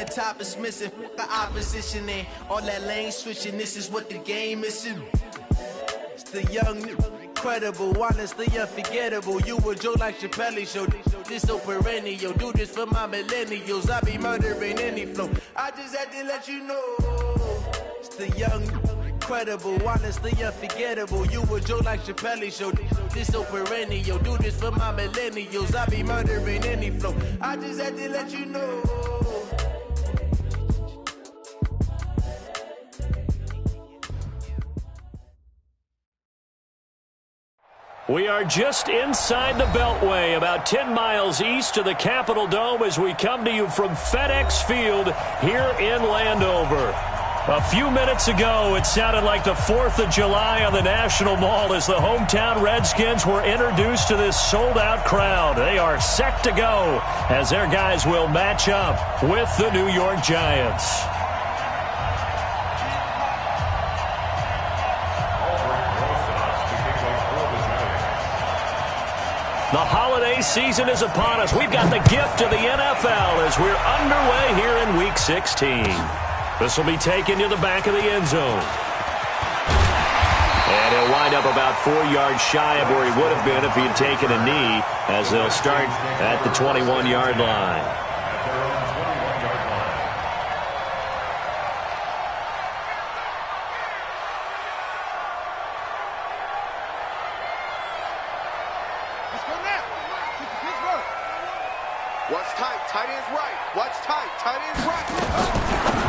the top is missing. The opposition and all that lane switching. This is what the game is. It's the young, incredible, honestly unforgettable. You a joke like Chappelle show. This so perennial. Do this for my millennials. I be murdering any flow. I just had to let you know. It's the young, incredible, honestly unforgettable. You a joke like Chappelle show. This so perennial. Do this for my millennials. I be murdering any flow. I just had to let you know. We are just inside the Beltway, about 10 miles east of the Capitol Dome as we come to you from FedEx Field here in Landover. A few minutes ago, it sounded like the 4th of July on the National Mall as the hometown Redskins were introduced to this sold-out crowd. They are set to go as their guys will match up with the New York Giants. The holiday season is upon us. We've got the gift of the NFL as we're underway here in Week 16. This will be taken to the back of the end zone. And he'll wind up about 4 yards shy of where he would have been if he had taken a knee as they'll start at the 21-yard line.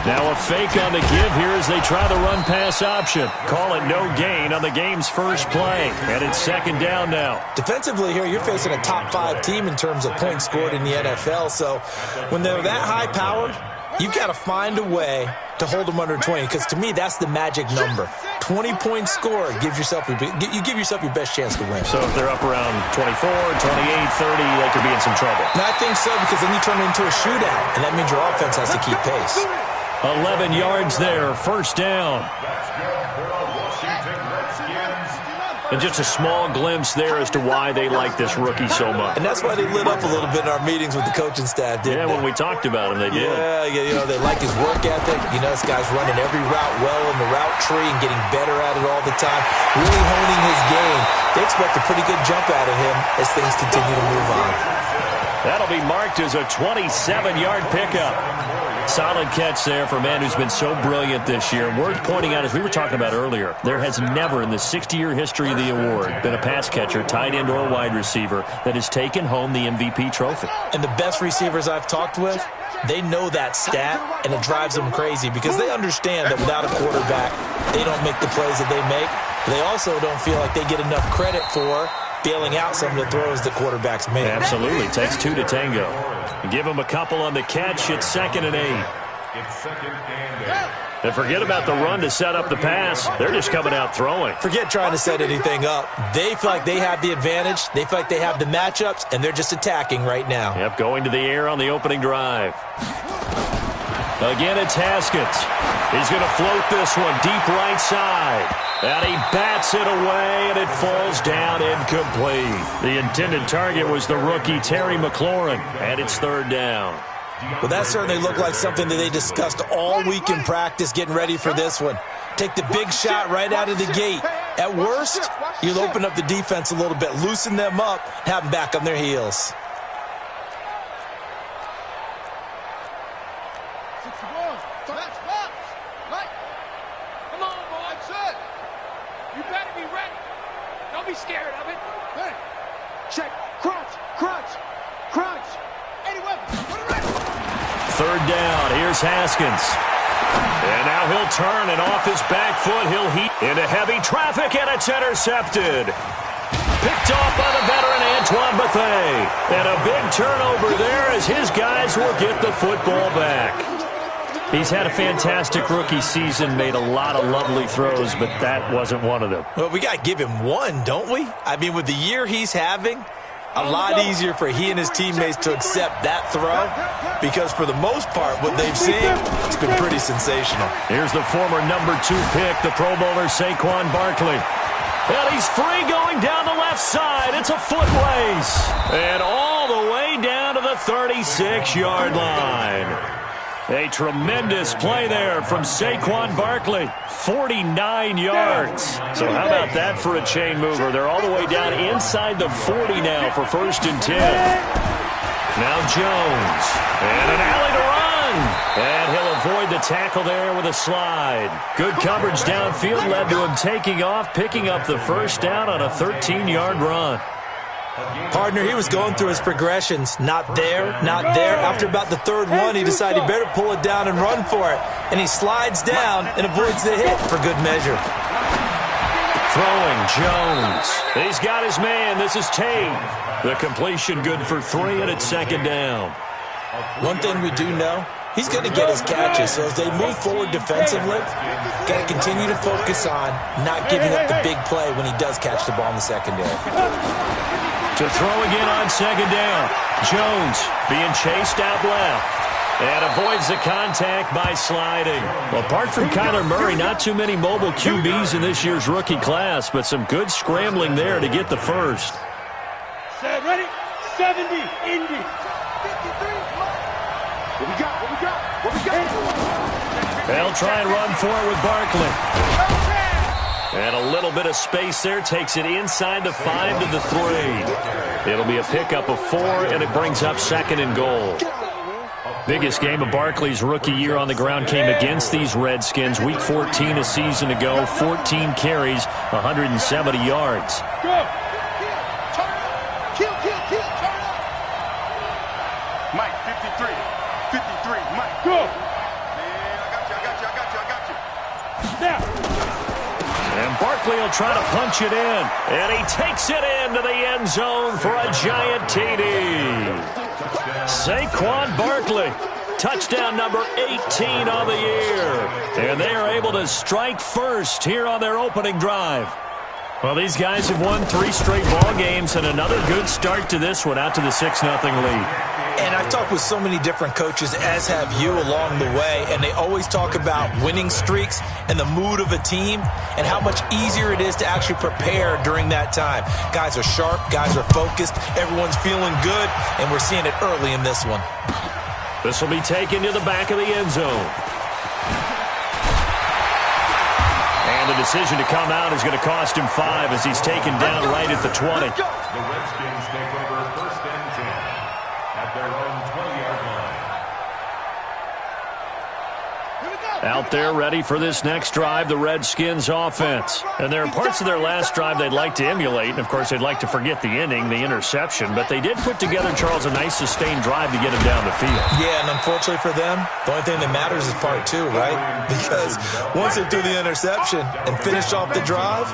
Now a fake on the give here as they try the run-pass option. Call it no gain on the game's first play. And it's second down now. Defensively here, you're facing a top-5 team in terms of points scored in the NFL. So when they're that high-powered, you've got to find a way to hold them under 20. Because to me, that's the magic number. 20 points scored gives yourself you give yourself your best chance to win. So if they're up around 24, 28, 30, they could be in some trouble. No, I think so, because then you turn it into a shootout, and that means your offense has to keep pace. 11 yards there, first down. And just a small glimpse there as to why they like this rookie so much. And that's why they lit up a little bit in our meetings with the coaching staff, didn't they? When we talked about him, they did. Yeah, they like his work ethic. This guy's running every route well in the route tree and getting better at it all the time, really honing his game. They expect a pretty good jump out of him as things continue to move on. That'll be marked as a 27-yard pickup. Solid catch there for a man who's been so brilliant this year. Worth pointing out, as we were talking about earlier, there has never in the 60-year history of the award been a pass catcher, tight end, or wide receiver that has taken home the MVP trophy. And the best receivers I've talked with, they know that stat, and it drives them crazy because they understand that without a quarterback, they don't make the plays that they make. They also don't feel like they get enough credit for bailing out some of the throws the quarterbacks make. Absolutely. Takes 2 to tango. Give him a couple on the catch. It's 2nd and 8. And forget about the run to set up the pass. They're just coming out throwing. Forget trying to set anything up. They feel like they have the advantage. They feel like they have the matchups, and they're just attacking right now. Yep, going to the air on the opening drive. Again, it's Haskins. He's going to float this one deep right side. And he bats it away, and it falls down incomplete. The intended target was the rookie Terry McLaurin, and it's 3rd down. Well, that certainly looked like something that they discussed all week in practice getting ready for this one. Take the big shot right out of the gate. At worst, you'll open up the defense a little bit, loosen them up, have them back on their heels. Third down. Here's Haskins. And now he'll turn, and off his back foot, he'll heat into heavy traffic, and it's intercepted. Picked off by the veteran Antoine Bethea. And a big turnover there as his guys will get the football back. He's had a fantastic rookie season, made a lot of lovely throws, but that wasn't one of them. Well, we got to give him one, don't we? I mean, with the year he's having, a lot easier for he and his teammates to accept that throw because for the most part, what they've seen, it's been pretty sensational. Here's the former number 2 pick, the Pro Bowler Saquon Barkley. And he's free going down the left side. It's a foot race. And all the way down to the 36-yard line. A tremendous play there from Saquon Barkley. 49 yards. So how about that for a chain mover? They're all the way down inside the 40 now for 1st and 10. Now Jones. And an alley to run. And he'll avoid the tackle there with a slide. Good coverage downfield led to him taking off, picking up the 1st down on a 13-yard run. Partner, he was going through his progressions. Not there, not there. After about the 3rd one, he decided he better pull it down and run for it. And he slides down and avoids the hit for good measure. Throwing, Jones. He's got his man. This is Tate. The completion good for 3, and it's 2nd down. One thing we do know, he's going to get his catches. So as they move forward defensively, got to continue to focus on not giving up the big play when he does catch the ball in the secondary. To throw again on 2nd down. Jones being chased out left. And avoids the contact by sliding. Well, apart from Kyler Murray, not too many mobile QBs in this year's rookie class, but some good scrambling there to get the 1st. Set, ready? 70, Indy. 53. What we got? What we got? What we got? They'll try and run for it with Barkley. And a little bit of space there. Takes it inside the 5 to the 3. It'll be a pickup of 4, and it brings up 2nd and goal. Biggest game of Barkley's rookie year on the ground came against these Redskins. Week 14 a season ago. 14 carries, 170 yards. Go. Kill. Mike, 53. 53, Mike. Go. I got you. Now. And Barkley will try to punch it in. And he takes it into the end zone for a giant TD. Saquon Barkley, touchdown number 18 on the year. And they are able to strike first here on their opening drive. Well, these guys have won 3 straight ball games and another good start to this one out to the 6-0 lead. And I've talked with so many different coaches, as have you, along the way, and they always talk about winning streaks and the mood of a team and how much easier it is to actually prepare during that time. Guys are sharp, guys are focused, everyone's feeling good, and we're seeing it early in this one. This will be taken to the back of the end zone. And the decision to come out is going to cost him 5 as he's taken down right at the 20. The Redskins take over 1st and 10 at their own 20-yard line. Out there ready for this next drive, the Redskins offense. And there are parts of their last drive they'd like to emulate. And, of course, they'd like to forget the inning, the interception. But they did put together, Charles, a nice sustained drive to get him down the field. Yeah, and unfortunately for them, the only thing that matters is part 2, right? Because once they threw the interception and finished off the drive,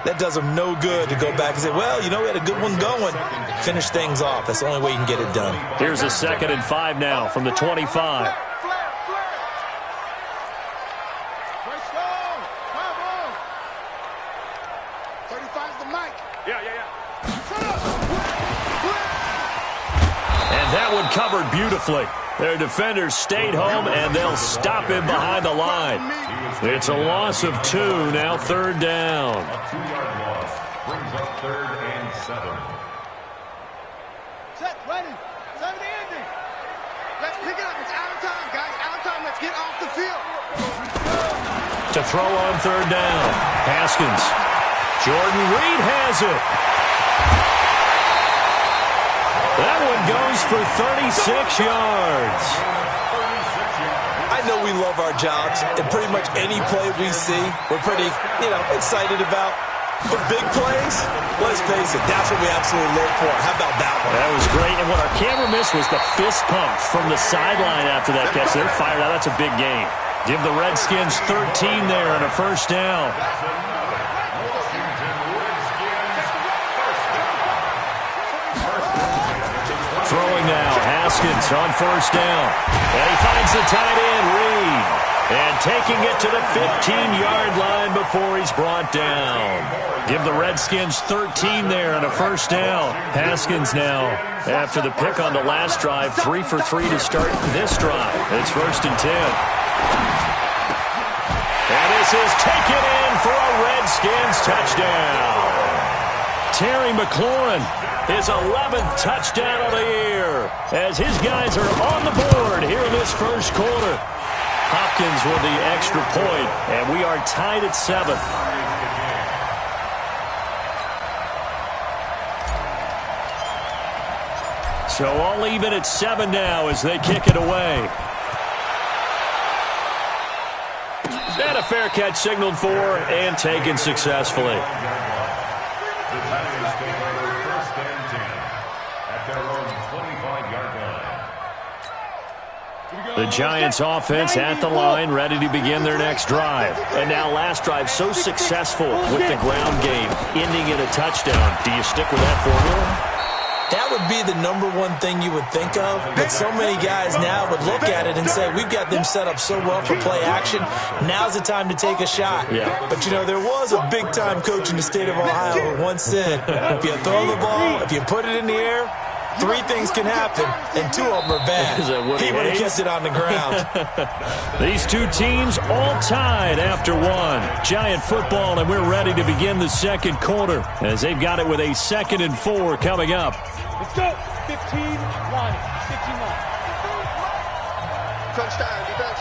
that does them no good to go back and say, well, you know, we had a good one going. Finish things off. That's the only way you can get it done. Here's a 2nd and 5 now from the 25. Covered beautifully. Their defenders stayed home, and they'll stop him behind the line. It's a loss of 2, now 3rd down. A 2-yard loss brings up 3rd and 7. Set, ready, 70 Indy. Let's pick it up. It's out of time, guys. Out of time. Let's get off the field. To throw on 3rd down. Haskins. Jordan Reed has it. That one goes for 36 yards. I know we love our jobs, and pretty much any play we see, we're pretty, excited about. But big plays, let's face it, that's what we absolutely live for. How about that one? That was great, and what our camera missed was the fist pump from the sideline after that catch. They're fired out. That's a big game. Give the Redskins 13 there and a 1st down. Throwing now, Haskins on 1st down. And he finds the tight end, Reed. And taking it to the 15-yard line before he's brought down. Give the Redskins 13 there and a 1st down. Haskins now, after the pick on the last drive, 3 for 3 to start this drive. It's 1st and 10. And this is taken in for a Redskins touchdown. Terry McLaurin, his 11th touchdown of the year, as his guys are on the board here in this first quarter. Hopkins with the extra point, and we are tied at 7. So all even at 7 now as they kick it away. And a fair catch signaled for and taken successfully. The Tigers take over 1st and 10 at their own 25-yard line. The Giants offense at the line, ready to begin their next drive. And now last drive so successful with the ground game, ending in a touchdown. Do you stick with that formula? That would be the number one thing you would think of, but so many guys now would look at it and say, we've got them set up so well for play action, now's the time to take a shot. Yeah. But, you know, there was a big-time coach in the state of Ohio who once said, if you throw the ball, if you put it in the air, 3 things can happen, and 2 of them are bad. He would have kept it on the ground. These two teams all tied after 1. Giant football, and we're ready to begin the second quarter as they've got it with a 2nd and 4 coming up. Let's go. 15 line. 15 line. Touchdown, defense.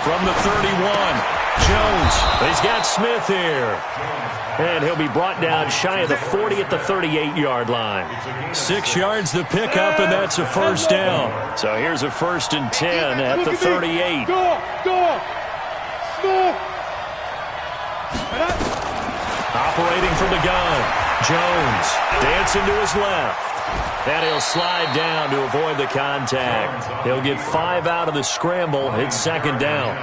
From the 31, Jones. He's got Smith here. And he'll be brought down shy of the 40 at the 38-yard line. 6 yards the pickup, and that's a first down. So here's a 1st and 10 at the 38. Operating from the gun, Jones dancing to his left. And he'll slide down to avoid the contact. He'll get 5 out of the scramble. It's 2nd down.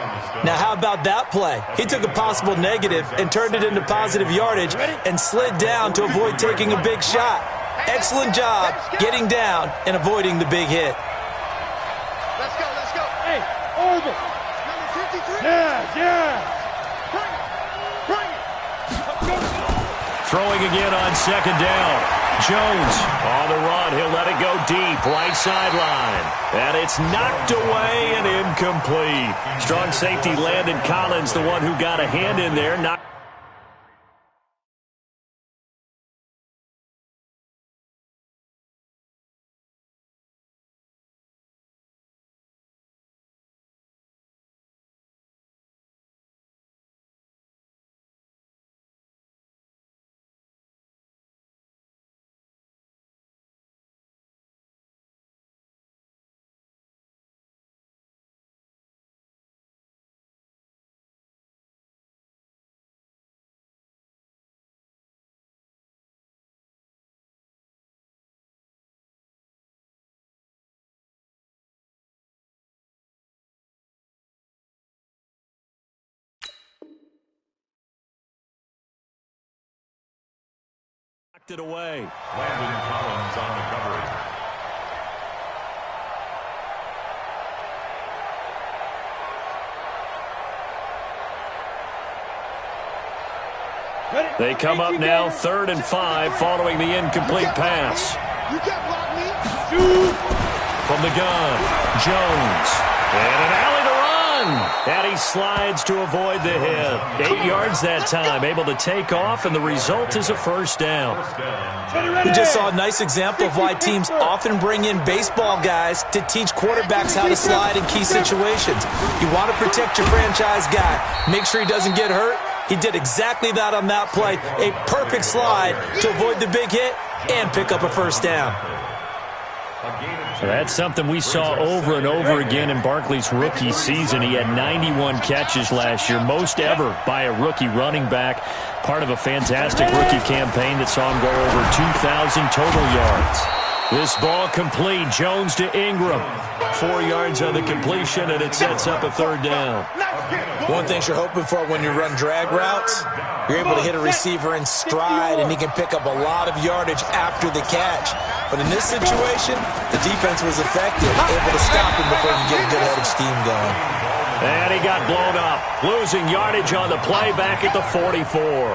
Now, how about that play? He took a possible negative and turned it into positive yardage and slid down to avoid taking a big shot. Excellent job getting down and avoiding the big hit. Let's go, let's go. Hey, over. Number 53. Yeah. Bring it. Throwing again on 2nd down. Jones on the run. He'll let it go deep. Right sideline. And it's knocked away and incomplete. Strong safety Landon Collins, the one who got a hand in there. Knocked it away. Landon Collins on the coverage. They come up now 3rd and 5 following the incomplete pass. You can't block me. From the gun, Jones. And an alley to run. And he slides to avoid the hit. 8 yards that time, able to take off, and the result is a first down. We just saw a nice example of why teams often bring in baseball guys to teach quarterbacks how to slide in key situations. You want to protect your franchise guy. Make sure he doesn't get hurt. He did exactly that on that play. A perfect slide to avoid the big hit and pick up a first down. That's something we saw over and over again in Barkley's rookie season. He had 91 catches last year, most ever by a rookie running back. Part of a fantastic rookie campaign that saw him go over 2,000 total yards. This ball complete. Jones to Ingram. 4 yards on the completion, and it sets up a 3rd down. One thing you're hoping for when you run drag routes, you're able to hit a receiver in stride, and he can pick up a lot of yardage after the catch. But in this situation, the defense was effective, able to stop him before he could get a good head of steam going. And he got blown up, losing yardage on the play back at the 44.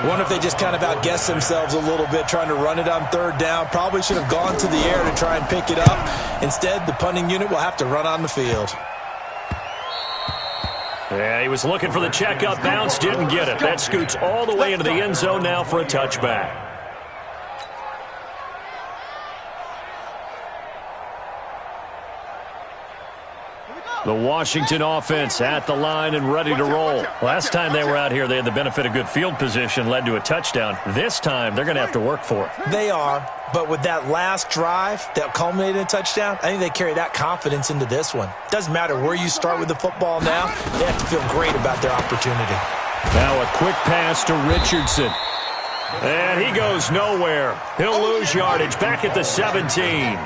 Wonder if they just kind of outguessed themselves a little bit trying to run it on 3rd down. Probably should have gone to the air to try and pick it up. Instead, the punting unit will have to run on the field. Yeah, he was looking for the checkup bounce, didn't get it. That scoots all the way into the end zone now for a touchback. The Washington offense at the line and ready to roll. Last time they were out here, they had the benefit of good field position, led to a touchdown. This time, they're going to have to work for it. They are, but with that last drive that culminated in a touchdown, I think they carry that confidence into this one. Doesn't matter where you start with the football now, they have to feel great about their opportunity. Now a quick pass to Richardson. And he goes nowhere. He'll lose yardage back at the 17.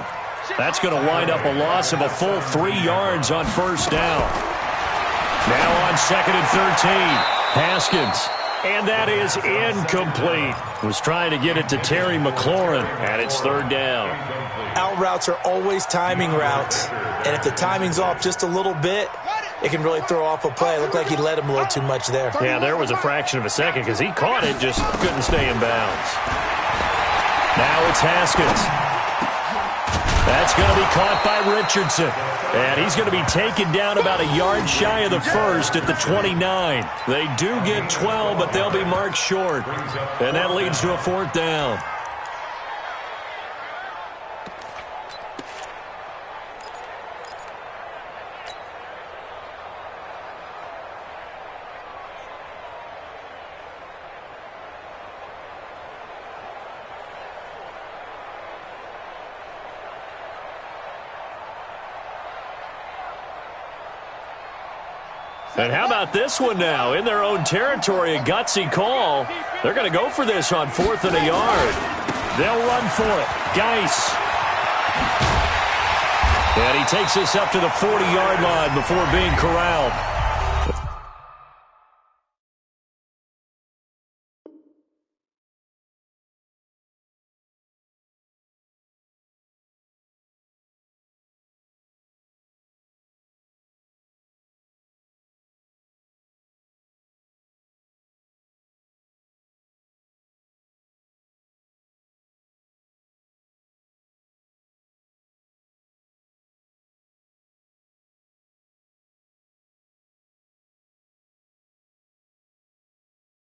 That's going to wind up a loss of a full 3 yards on first down. Now on 2nd and 13. Haskins. And that is incomplete. Was trying to get it to Terry McLaurin, and it's 3rd down. Out routes are always timing routes, and if the timing's off just a little bit, it can really throw off a play. It looked like he led him a little too much there. Yeah, there was a fraction of a second because he caught it, just couldn't stay in bounds. Now it's Haskins. That's going to be caught by Richardson. And he's going to be taken down about a yard shy of the first at the 29. They do get 12, but they'll be marked short. And that leads to a 4th down. And how about this one now? In their own territory, a gutsy call. They're going to go for this on 4th and a yard. They'll run for it. Geis. And he takes this up to the 40-yard line before being corralled.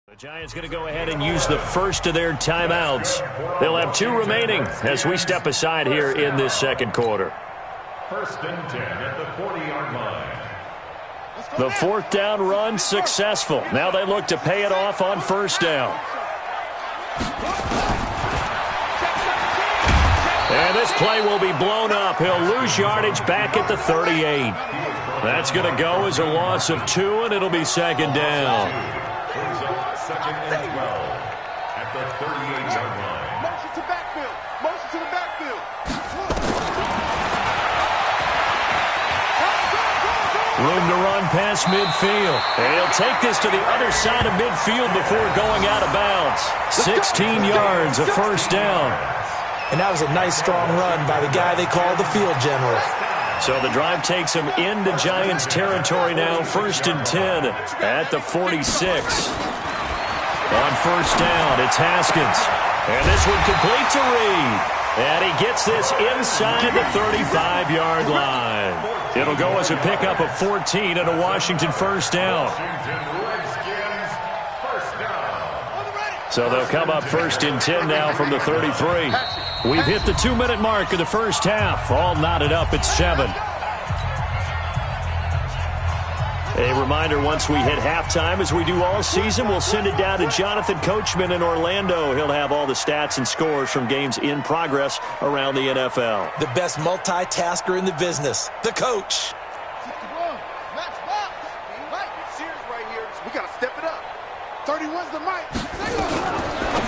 The Giants going to go ahead and use the first of their timeouts. They'll have 2 remaining as we step aside here in this 2nd quarter. 1st and 10 at the 40-yard line. The 4th down run successful. Now they look to pay it off on 1st down. And this play will be blown up. He'll lose yardage back at the 38. That's going to go as a loss of 2, and it'll be 2nd down. 2nd and 12 at the 38-yard line. Motion to backfield. Motion to the backfield. Room to run past midfield. And he'll take this to the other side of midfield before going out of bounds. 16 yards, a 1st down. And that was a nice, strong run by the guy they call the field general. So the drive takes him into Giants territory now. 1st and 10 at the 46. On 1st down, it's Haskins. And this one complete to Reed. And he gets this inside the 35-yard line. It'll go as a pickup of 14 and a Washington 1st down. So they'll come up 1st and 10 now from the 33. We've hit the 2-minute mark of the first half. All knotted up at 7. A reminder, once we hit halftime, as we do all season, we'll send it down to Jonathan Coachman in Orlando. He'll have all the stats and scores from games in progress around the NFL. The best multitasker in the business, the coach. We got to step it up. 31's the mic.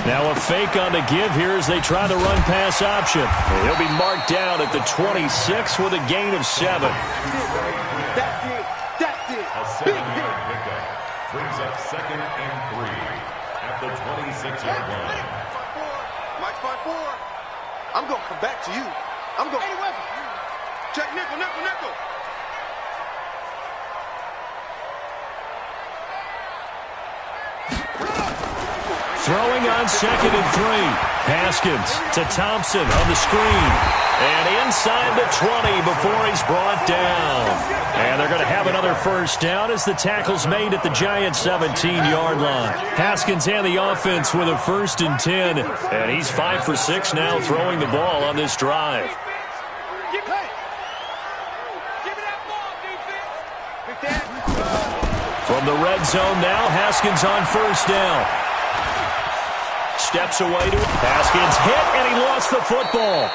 Now a fake on the give here as they try the run-pass option. He'll be marked down at the 26 with a gain of 7. That's it. A 7-yard pickup brings up 2nd and 3 at the 26-yard line. Mike 5-4. I'm going to come back to you. I'm going to check nickel. Throwing on 2nd and 3. Haskins to Thompson on the screen. And inside the 20 before he's brought down. And they're going to have another first down as the tackle's made at the Giants' 17-yard line. Haskins and the offense with a 1st and 10. And he's 5 for 6 now throwing the ball on this drive. From the red zone now, Haskins on first down. Steps away to Haskins, hit, and he lost the football.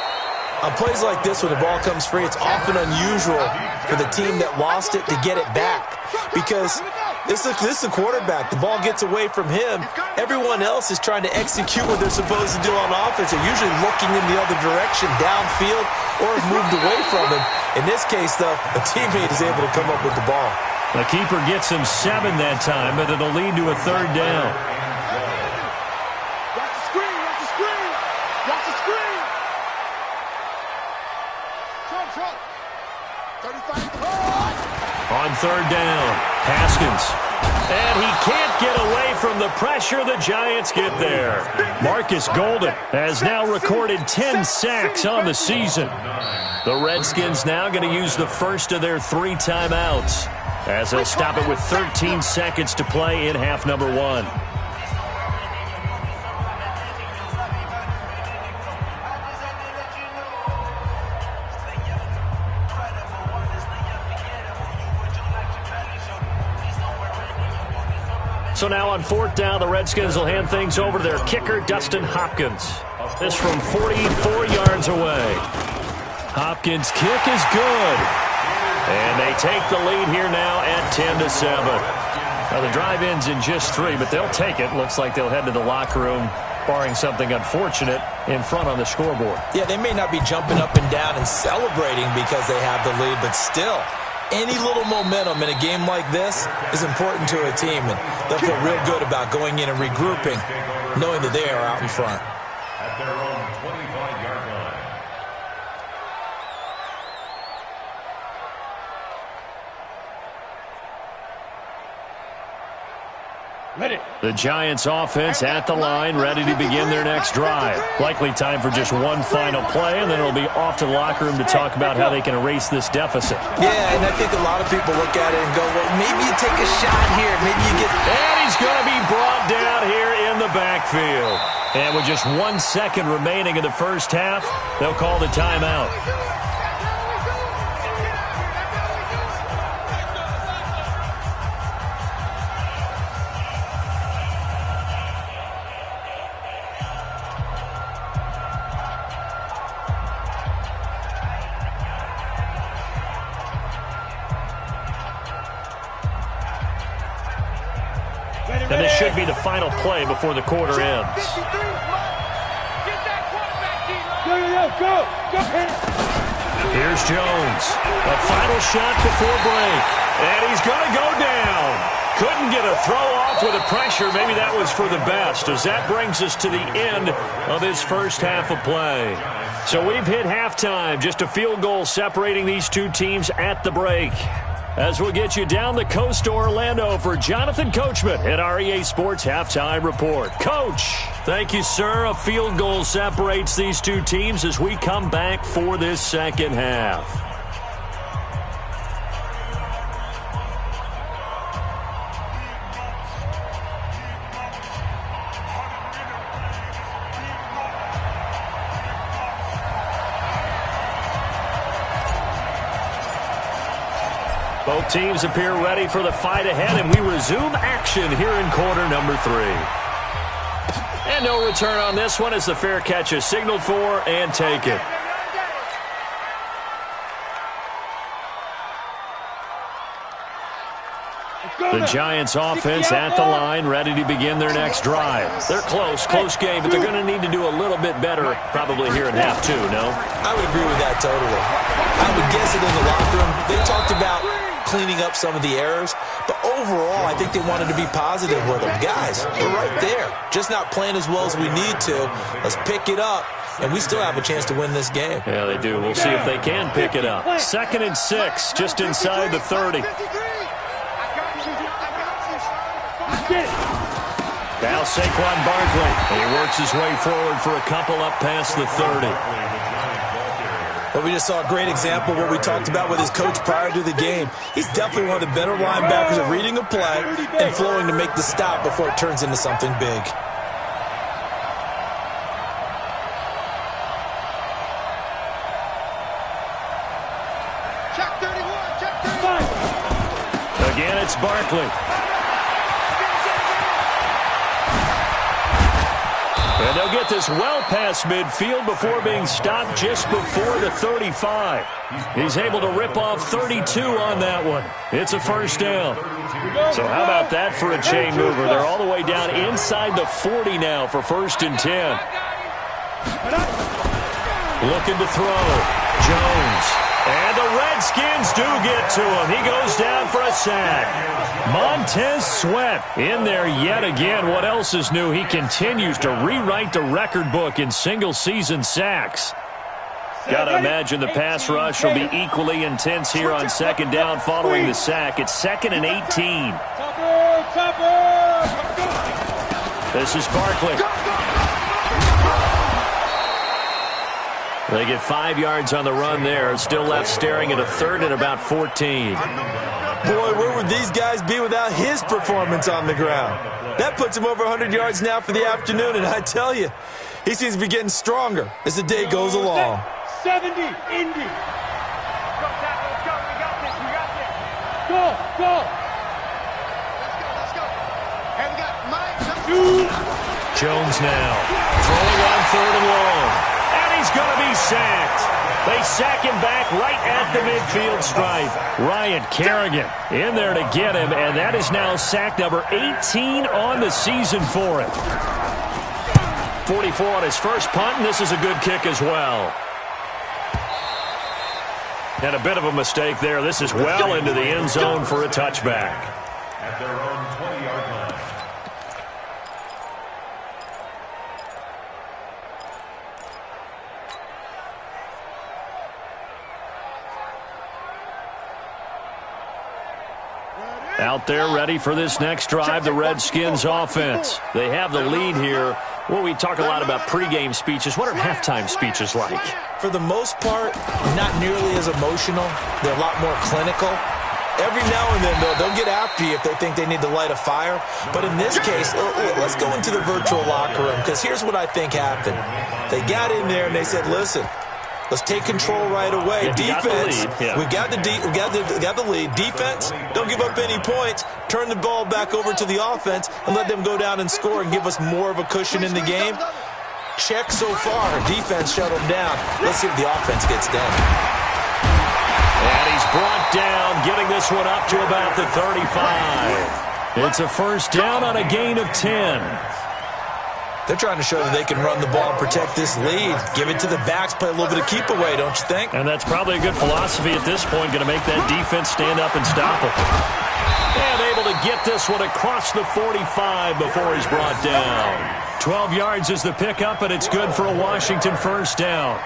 On plays like this, when the ball comes free, it's often unusual for the team that lost it to get it back. Because this is the quarterback. The ball gets away from him. Everyone else is trying to execute what they're supposed to do on offense. They're usually looking in the other direction, downfield, or have moved away from him. In this case, though, a teammate is able to come up with the ball. The keeper gets him 7 that time, but it'll lead to a 3rd down. Watch the screen, watch the screen. Watch the screen. Trump. 35. On 3rd down, Haskins. And he can't get away from the pressure. The Giants get there. Marcus Golden has now recorded 10 sacks on the season. The Redskins now going to use the first of their 3 timeouts, as they'll stop it with 13 seconds to play in half number 1. So now on 4th down, the Redskins will hand things over to their kicker, Dustin Hopkins. This from 44 yards away. Hopkins' kick is good. And they take the lead here now at 10-7. Now the drive ends in just 3, but they'll take it. Looks like they'll head to the locker room, barring something unfortunate, in front on the scoreboard. Yeah, they may not be jumping up and down and celebrating because they have the lead, but still, any little momentum in a game like this is important to a team, and they'll feel real good about going in and regrouping, knowing that they are out in front. At their own 25-yard line. The Giants offense at the line, ready to begin their next drive. Likely time for just one final play, and then it'll be off to the locker room to talk about how they can erase this deficit. Yeah, and I think a lot of people look at it and go, well, maybe you take a shot here. Maybe you get... And he's going to be brought down here in the backfield. And with just 1 second remaining in the first half, they'll call the timeout. And this should be the final play before the quarter ends. Here's Jones. A final shot before break. And he's going to go down. Couldn't get a throw off with the pressure. Maybe that was for the best, as that brings us to the end of this first half of play. So we've hit halftime. Just a field goal separating these two teams at the break. As we'll get you down the coast to Orlando for Jonathan Coachman at our EA Sports Halftime Report. Coach, thank you, sir. A field goal separates these two teams as we come back for this second half. Both teams appear ready for the fight ahead, and we resume action here in quarter number 3. And no return on this one as the fair catch is signaled for and taken. The Giants offense at the line, ready to begin their next drive. They're close game, but they're going to need to do a little bit better probably here in half 2, no? I would agree with that totally. I would guess it in the locker room. They talked about cleaning up some of the errors, but overall, I think they wanted to be positive with them. Guys, we're right there. Just not playing as well as we need to. Let's pick it up, and we still have a chance to win this game. Yeah, they do. We'll see if they can pick it up. 2nd and 6, just inside the 30. Now Saquon Barkley, and he works his way forward for a couple up past the 30. But we just saw a great example of what we talked about with his coach prior to the game. He's definitely one of the better linebackers at reading a play and flowing to make the stop before it turns into something big. Check 31, check 31. Again, it's Barkley. And they'll get this well past midfield before being stopped just before the 35. He's able to rip off 32 on that one. It's a first down. So how about that for a chain mover? They're all the way down inside the 40 now for 1st and 10. Looking to throw. Jones. And the Redskins do get to him. He goes down for a sack. Montez Sweat in there yet again. What else is new? He continues to rewrite the record book in single-season sacks. Got to imagine the pass rush will be equally intense here on 2nd down following the sack. It's 2nd and 18. This is Barkley. They get 5 yards on the run there. Still left staring at a 3rd and about 14. Boy, where would these guys be without his performance on the ground? That puts him over 100 yards now for the afternoon, and I tell you, he seems to be getting stronger as the day goes along. 70, Indy. Let's go, we got this, Go. Let's go. Hey, we got Mike. Jones now. Throwing on 3rd and long. He's going to be sacked. They sack him back right at the midfield stripe. Ryan Kerrigan in there to get him, and that is now sack number 18 on the season for him. 44 on his first punt, and this is a good kick as well. And a bit of a mistake there. This is well into the end zone for a touchback. At their own 20-yard line. Out there ready for this next drive, the Redskins offense. They have the lead here. Well, we talk a lot about pregame speeches. What are halftime speeches like? For the most part, not nearly as emotional. They're a lot more clinical. Every now and then, though, they'll get after you if they think they need to light a fire. But in this case, let's go into the virtual locker room, because here's what I think happened. They got in there and they said, listen, let's take control right away. Defense, we got the lead. Defense, don't give up any points. Turn the ball back over to the offense and let them go down and score and give us more of a cushion in the game. Check so far. Defense shut them down. Let's see if the offense gets done. And he's brought down, getting this one up to about the 35. It's a first down on a gain of 10. They're trying to show that they can run the ball and protect this lead. Give it to the backs, play a little bit of keep away, don't you think? And that's probably a good philosophy at this point, going to make that defense stand up and stop it. And able to get this one across the 45 before he's brought down. 12 yards is the pickup, and it's good for a Washington first down.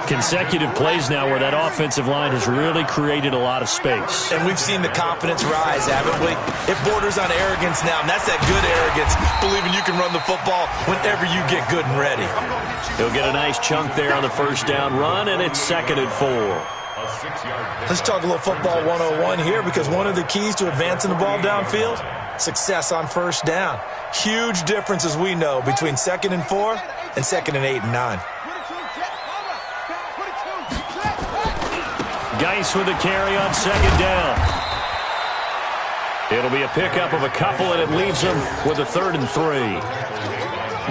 Consecutive plays now where that offensive line has really created a lot of space. And we've seen the confidence rise, haven't we? It borders on arrogance now, and that's that good arrogance, believing you can run the football whenever you get good and ready. He'll get a nice chunk there on the first down run, and it's 2nd and 4. Let's talk a little football 101 here, because one of the keys to advancing the ball downfield, success on first down. Huge difference, as we know, between 2nd and 4 and 2nd and 8 and 9. Geis with a carry on 2nd down. It'll be a pickup of a couple, and it leaves him with a 3rd and 3.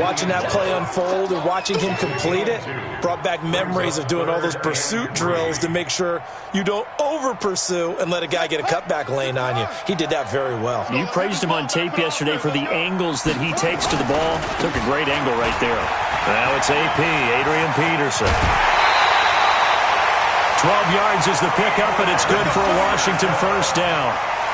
Watching that play unfold and watching him complete it brought back memories of doing all those pursuit drills to make sure you don't over-pursue and let a guy get a cutback lane on you. He did that very well. You praised him on tape yesterday for the angles that he takes to the ball. Took a great angle right there. Now it's AP, Adrian Peterson. 12 yards is the pickup, and it's good for a Washington first down.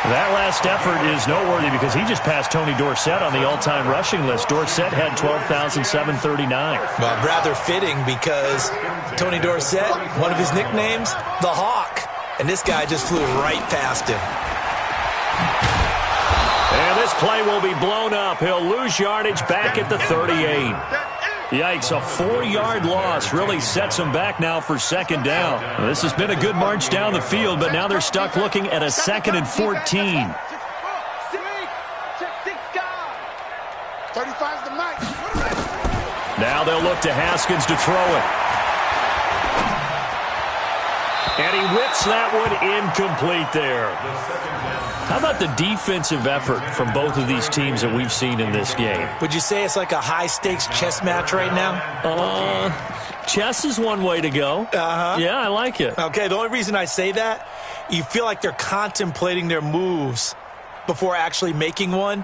That last effort is noteworthy because he just passed Tony Dorsett on the all-time rushing list. Dorsett had 12,739. Well, rather fitting because Tony Dorsett, one of his nicknames, the Hawk. And this guy just flew right past him. And this play will be blown up. He'll lose yardage back at the 38. Yikes, a 4-yard loss really sets them back now for second down. This has been a good march down the field, but now they're stuck looking at a 2nd and 14. 35's the night. Now they'll look to Haskins to throw it. And he whips that one incomplete there. How about the defensive effort from both of these teams that we've seen in this game? Would you say it's like a high-stakes chess match right now? Chess is one way to go. Yeah, I like it. Okay, the only reason I say that, you feel like they're contemplating their moves before actually making one,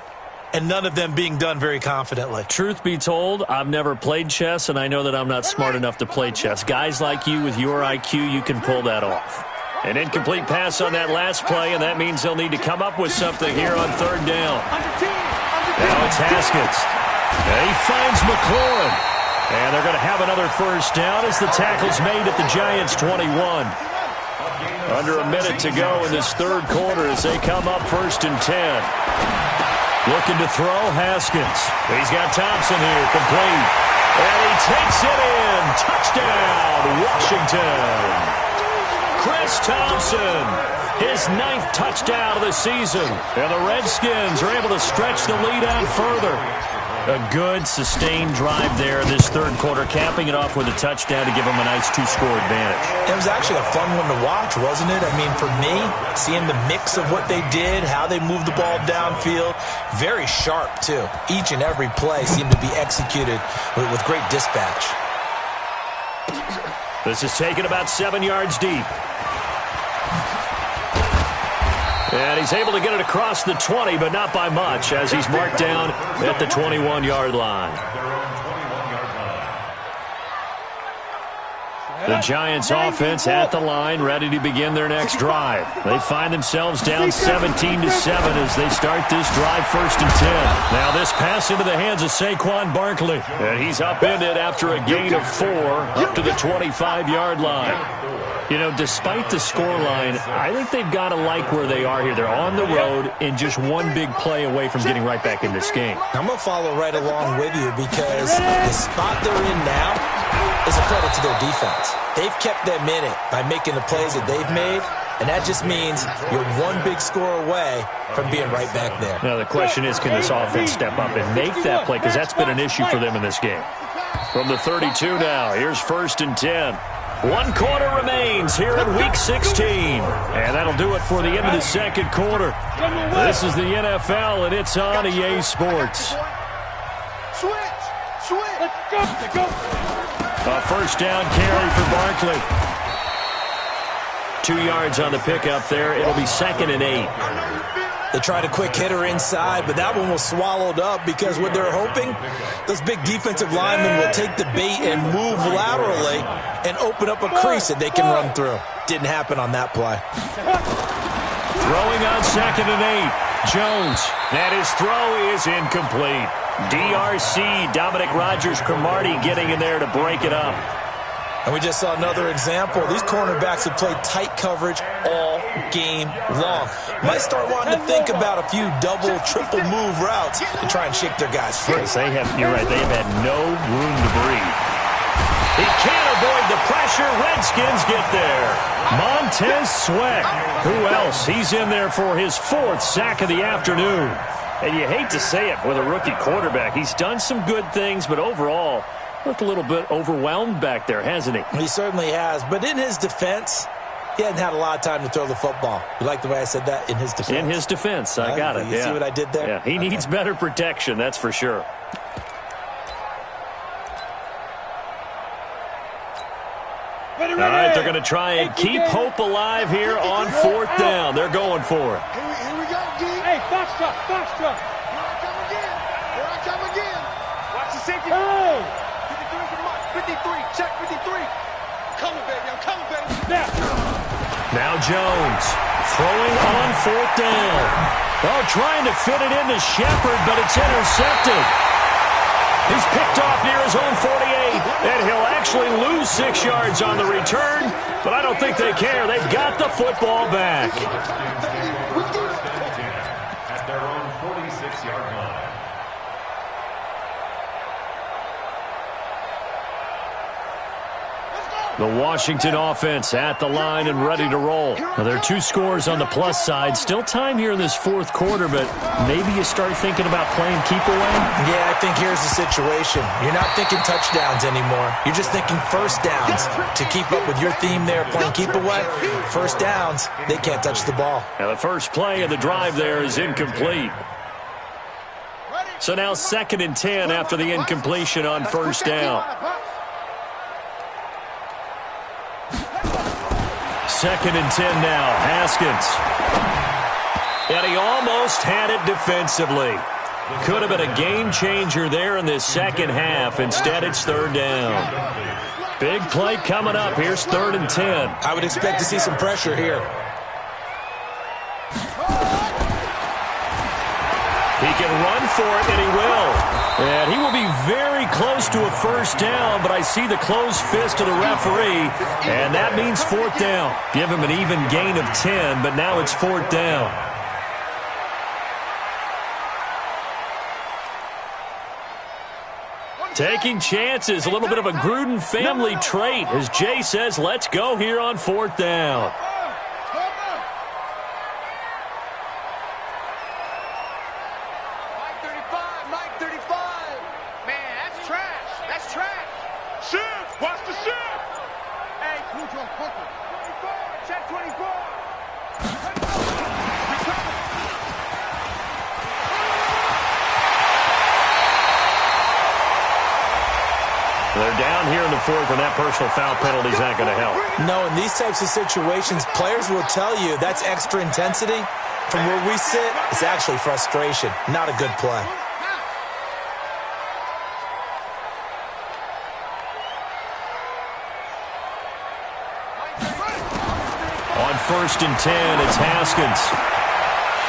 and none of them being done very confidently. Truth be told, I've never played chess, and I know that I'm not smart enough to play chess. Guys like you with your IQ, you can pull that off. An incomplete pass on that last play, and that means they'll need to come up with something here on 3rd down. Now it's Haskins. And he finds McLaurin. And they're going to have another first down as the tackle's made at the Giants' 21. Under a minute to go in this 3rd quarter as they come up 1st and 10. Looking to throw, Haskins. He's got Thompson here, complete. And he takes it in. Touchdown, Washington. Chris Thompson, his 9th touchdown of the season. And the Redskins are able to stretch the lead out further. A good, sustained drive there this 3rd quarter, capping it off with a touchdown to give them a nice 2-score advantage. It was actually a fun one to watch, wasn't it? I mean, for me, seeing the mix of what they did, how they moved the ball downfield, very sharp, too. Each and every play seemed to be executed with great dispatch. This is taken about 7 yards deep. And he's able to get it across the 20, but not by much, as he's marked down at the 21-yard line. The Giants offense at the line, ready to begin their next drive. They find themselves down 17-7 as they start this drive 1st and 10. Now this pass into the hands of Saquon Barkley. And he's upended after a gain of 4 up to the 25-yard line. You know, despite the scoreline, I think they've got to like where they are here. They're on the road and just one big play away from getting right back in this game. I'm going to follow right along with you because the spot they're in now is a credit to their defense. They've kept them in it by making the plays that they've made, and that just means you're one big score away from being right back there. Now, the question is, can this offense step up and make that play? Because that's been an issue for them in this game. From the 32 now, here's 1st and 10. 1 quarter remains here in Week 16. And that'll do it for the end of the 2nd quarter. This is the NFL, and it's on EA Sports. Switch. Let's go. A 1st down carry for Barkley. 2 yards on the pickup there. It'll be 2nd and 8. They tried a quick hitter inside, but that one was swallowed up because what they're hoping, those big defensive linemen will take the bait and move laterally and open up a crease that they can run through. Didn't happen on that play. Throwing on 2nd and 8. Jones. And his throw is incomplete. DRC, Dominic Rodgers-Cromartie getting in there to break it up. And we just saw another example. These cornerbacks have played tight coverage all game long. Might start wanting to think about a few double, triple move routes to try and shake their guys free. Yes, you're right. They have had no room to breathe. He can't avoid the pressure. Redskins get there. Montez Sweat. Who else? He's in there for his 4th sack of the afternoon. And you hate to say it with a rookie quarterback. He's done some good things, but overall, looked a little bit overwhelmed back there, hasn't he? He certainly has. But in his defense, he hadn't had a lot of time to throw the football. You like the way I said that? In his defense. In his defense. I got it. You see what I did there? Yeah, he needs better protection, that's for sure. All right, they're going to try and keep hope alive here on 4th down. They're going for it. Here we go, D. Hey, box truck. Here I come again. Watch the safety. Hey! 53 for Mike. 53. Check 53. Coming, baby. I'm coming, baby. Now Jones throwing on 4th down. Oh, trying to fit it into Shepard, but it's intercepted. He's picked off near his own 48, and he'll actually lose 6 yards on the return, but I don't think they care. They've got the football back. At their own 46-yard line. The Washington offense at the line and ready to roll. Now, there are 2 scores on the plus side. Still time here in this 4th quarter, but maybe you start thinking about playing keep away? Yeah, I think here's the situation. You're not thinking touchdowns anymore. You're just thinking first downs. To keep up with your theme there, playing keep away, first downs, they can't touch the ball. Now, the first play of the drive there is incomplete. So now 2nd and 10 after the incompletion on first down. 2nd and 10 now. Haskins. And he almost had it defensively. Could have been a game changer there in this second half. Instead, it's 3rd down. Big play coming up. Here's 3rd and 10. I would expect to see some pressure here. He can run for it, and he will. And he will be very close to a first down, but I see the closed fist of the referee, and that means 4th down. Give him an even gain of 10, but now it's 4th down. Taking chances, a little bit of a Gruden family trait. As Jay says, let's go here on 4th down. They're down here in the 4th, and that personal foul penalty is not going to help. No, in these types of situations, players will tell you that's extra intensity. From where we sit, it's actually frustration, not a good play. On 1st and 10, it's Haskins.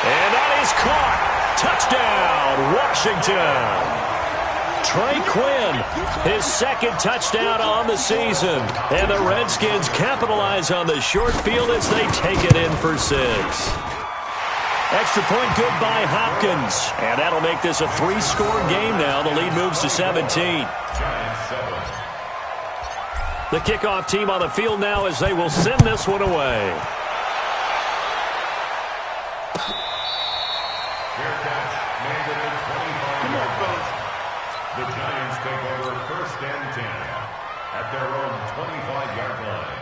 And that is caught. Touchdown, Washington. Trey Quinn, his 2nd touchdown on the season. And the Redskins capitalize on the short field as they take it in for 6. Extra point good by Hopkins. And that'll make this a 3-score game now. The lead moves to 17. The kickoff team on the field now as they will send this one away. The Giants take over 1st and 10 at their own 25-yard line.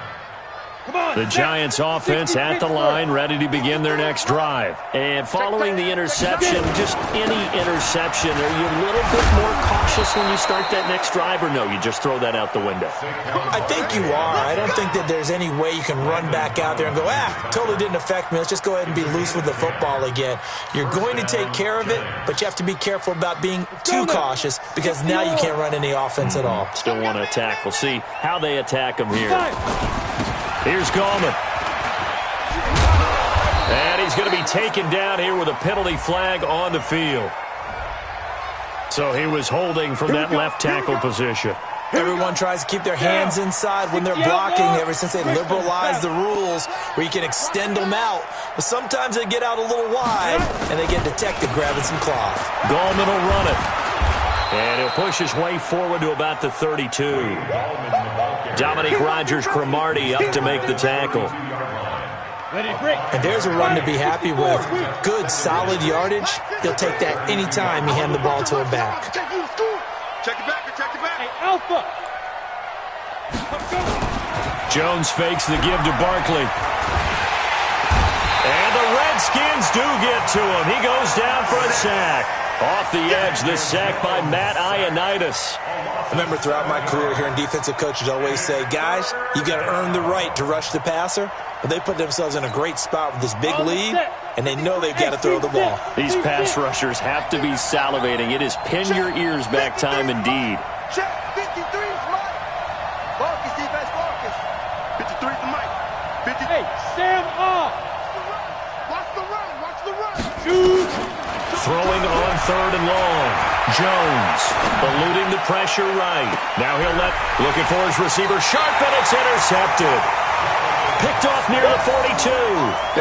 The Giants offense at the line, ready to begin their next drive. And following the interception, just any interception, are you a little bit more cautious when you start that next drive, or no, you just throw that out the window? I think you are. I don't think that there's any way you can run back out there and go, totally didn't affect me. Let's just go ahead and be loose with the football again. You're going to take care of it, but you have to be careful about being too cautious because now you can't run any offense at all. Still want to attack. We'll see how they attack them here. Here's Gallman. And he's going to be taken down here with a penalty flag on the field. So he was holding from that left tackle position. Everyone tries to keep their hands inside when they're blocking ever since they liberalized the rules where you can extend them out. But sometimes they get out a little wide and they get detected grabbing some cloth. Gallman will run it. And he'll push his way forward to about the 32. Dominique Rodgers-Cromartie up to make the tackle. And there's a run to be happy with. Good, solid yardage. He'll take that anytime you hand the ball to him back. Check it back. Hey, Alpha. Jones fakes the give to Barkley. And the Redskins do get to him. He goes down for a sack. Off the edge, this sack by mannie084's. I remember throughout my career hearing defensive coaches always say, guys, you got to earn the right to rush the passer. But they put themselves in a great spot with this big lead, and they know they've got to throw the ball. These pass rushers have to be salivating. It is pin your ears back time indeed. Check 53's Mike. Marcus, defense, Marcus. 53's the Mike. 53. Hey, Sam off. Watch the run. Shoot. Throwing on 3rd and long. Jones eluding the pressure right. Now he'll looking for his receiver sharp, and it's intercepted. Picked off near the 42.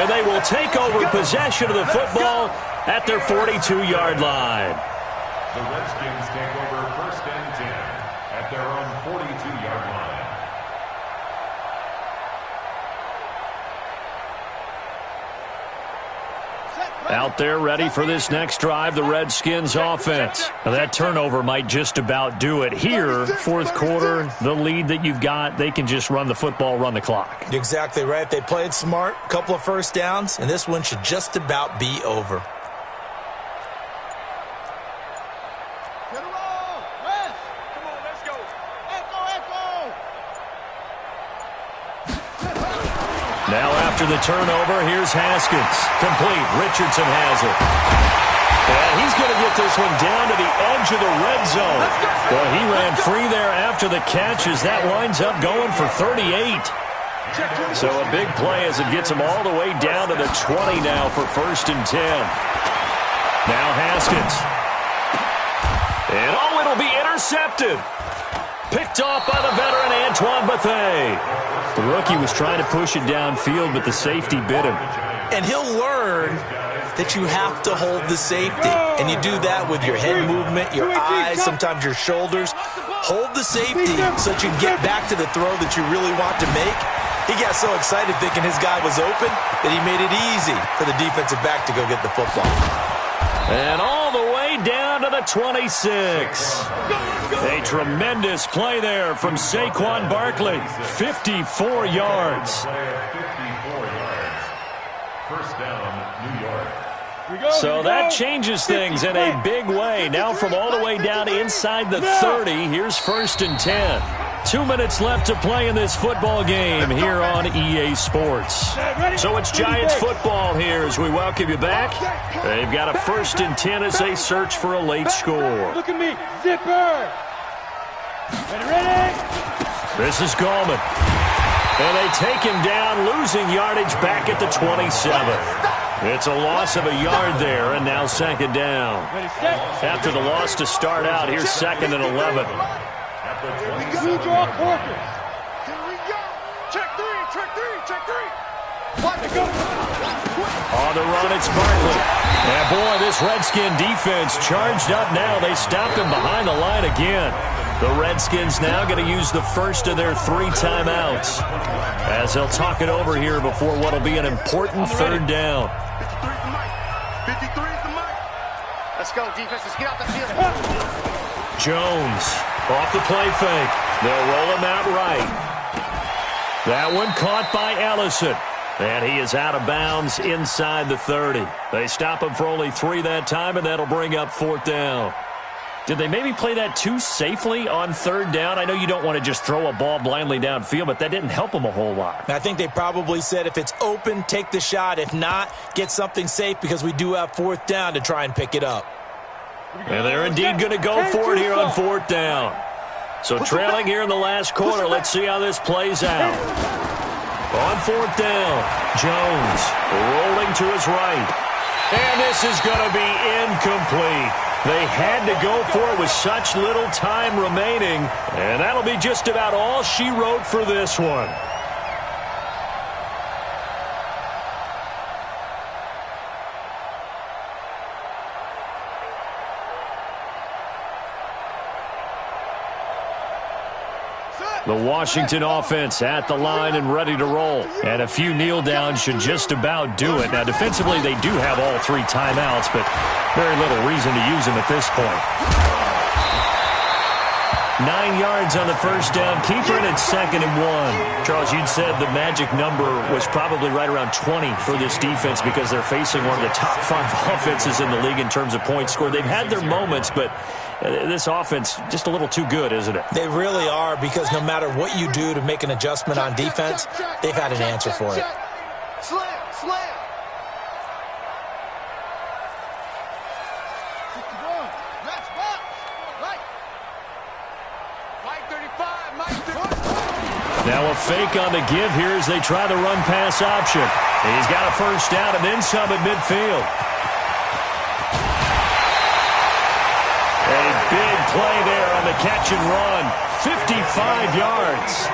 And they will take over possession of the football at their 42-yard line. The Redskins take over 1st and 10 at their own 42-yard line. Out there ready for this next drive, the Redskins offense. Now that turnover might just about do it. Here, fourth quarter, the lead that you've got, they can just run the football, run the clock. Exactly right. They played smart, a couple of first downs, and this one should just about be over. Now after the turnover, here's Haskins. Complete. Richardson has it. And he's going to get this one down to the edge of the red zone. Well, he ran free there after the catch as that winds up going for 38. So a big play as it gets him all the way down to the 20 now for 1st and 10. Now Haskins. And it'll be intercepted. Picked off by the veteran Antoine Bethea. The rookie was trying to push it downfield, but the safety bit him. And he'll learn that you have to hold the safety. And you do that with your head movement, your eyes, sometimes your shoulders. Hold the safety so that you can get back to the throw that you really want to make. He got so excited thinking his guy was open that he made it easy for the defensive back to go get the football. And all the way down to the 26. A tremendous play there from Saquon Barkley. 54 yards. 54 yards. First down, New York. So that changes things in a big way. Now from all the way down inside the 30, here's 1st and 10. 2 minutes left to play in this football game here on EA Sports. So it's Giants football here as we welcome you back. They've got a 1st and 10 as they search for a late score. Look at me, zipper. Ready? This is Gallman. And they take him down, losing yardage back at the 27. It's a loss of a yard there, and now 2nd down. After the loss to start out, here's 2nd and 11. We draw quarters. Here we go. Check three. On the run, it's Barkley. And boy, this Redskin defense charged up now. They stopped him behind the line again. The Redskins now going to use the first of their 3 timeouts as they'll talk it over here before what will be an important 3rd down. 53 is the mic. Let's go, defense. Let's get out the field. Jones off the play fake. They'll roll him out right. That one caught by Ellison. And he is out of bounds inside the 30. They stop him for only 3 that time, and that'll bring up 4th down. Did they maybe play that too safely on 3rd down? I know you don't want to just throw a ball blindly downfield, but that didn't help them a whole lot. I think they probably said if it's open, take the shot. If not, get something safe because we do have 4th down to try and pick it up. And they're indeed going to go for it here on 4th down. So trailing here in the last quarter, let's see how this plays out. On 4th down, Jones rolling to his right. And this is going to be incomplete. They had to go for it with such little time remaining. And that'll be just about all she wrote for this one. The Washington offense at the line and ready to roll. And a few kneel downs should just about do it. Now, defensively, they do have all 3 timeouts, but very little reason to use them at this point. 9 yards on the 1st down. Keeper, and it's 2nd and 1. Charles, you'd said the magic number was probably right around 20 for this defense because they're facing one of the top 5 offenses in the league in terms of points scored. They've had their moments, but this offense just a little too good, isn't it? They really are, because no matter what you do to make an adjustment on defense, they've had an answer for it. Slam. Now a fake on the give here as they try the run-pass option. He's got a 1st down and then some at midfield. A big play there on the catch and run. 55 yards.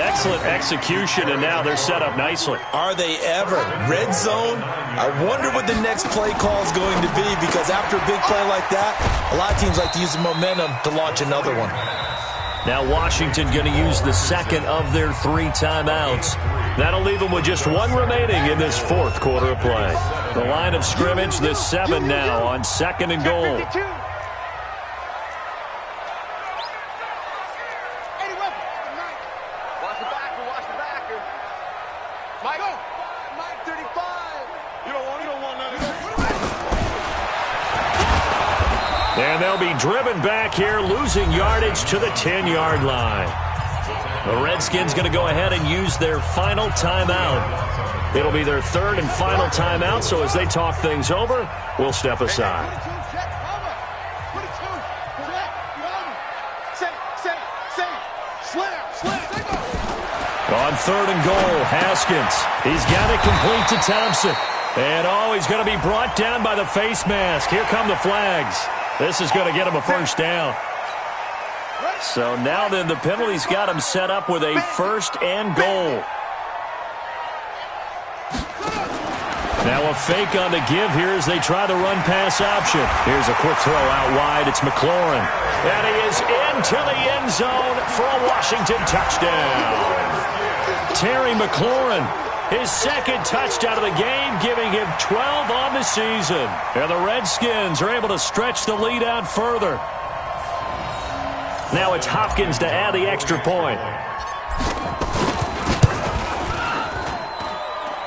Excellent execution, and now they're set up nicely. Are they ever? Red zone? I wonder what the next play call is going to be, because after a big play like that, a lot of teams like to use the momentum to launch another one. Now Washington going to use the second of their 3 timeouts. That'll leave them with just 1 remaining in this 4th quarter of play. The line of scrimmage, this 7 now on 2nd and goal. And they'll be driven back here, losing yardage to the 10-yard line. The Redskins going to go ahead and use their final timeout. It'll be their 3rd and final timeout, so as they talk things over, we'll step aside. On 3rd and goal, Haskins. He's got it complete to Thompson. And, he's going to be brought down by the face mask. Here come the flags. This is going to get him a 1st down. So now then the penalty's got him set up with a 1st and goal. Now a fake on the give here as they try the run-pass option. Here's a quick throw out wide. It's McLaurin. And he is into the end zone for a Washington touchdown. Terry McLaurin, his 2nd touchdown of the game, giving him 12 on the season. And the Redskins are able to stretch the lead out further. Now it's Hopkins to add the extra point.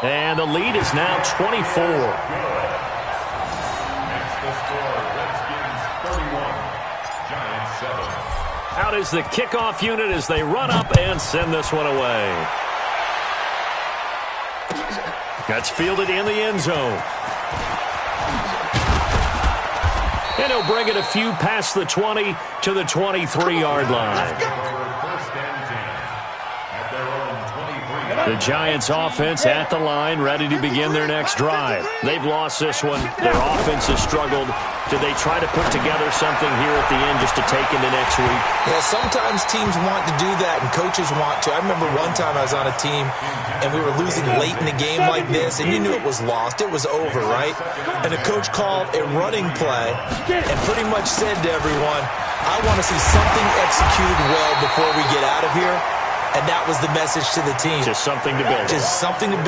And the lead is now 24. That's the score. Redskins 31, Giants 7. Out is the kickoff unit as they run up and send this one away. That's fielded in the end zone. And he'll bring it a few past the 20 to the 23-yard line. The Giants offense at the line, ready to begin their next drive. They've lost this one. Their offense has struggled. Do they try to put together something here at the end just to take into next week? Yeah, sometimes teams want to do that and coaches want to. I remember one time I was on a team and we were losing late in the game like this and you knew it was lost. It was over, right? And the coach called a running play and pretty much said to everyone, I want to see something executed well before we get out of here. And that was the message to the team. Just something to build. Just something to build.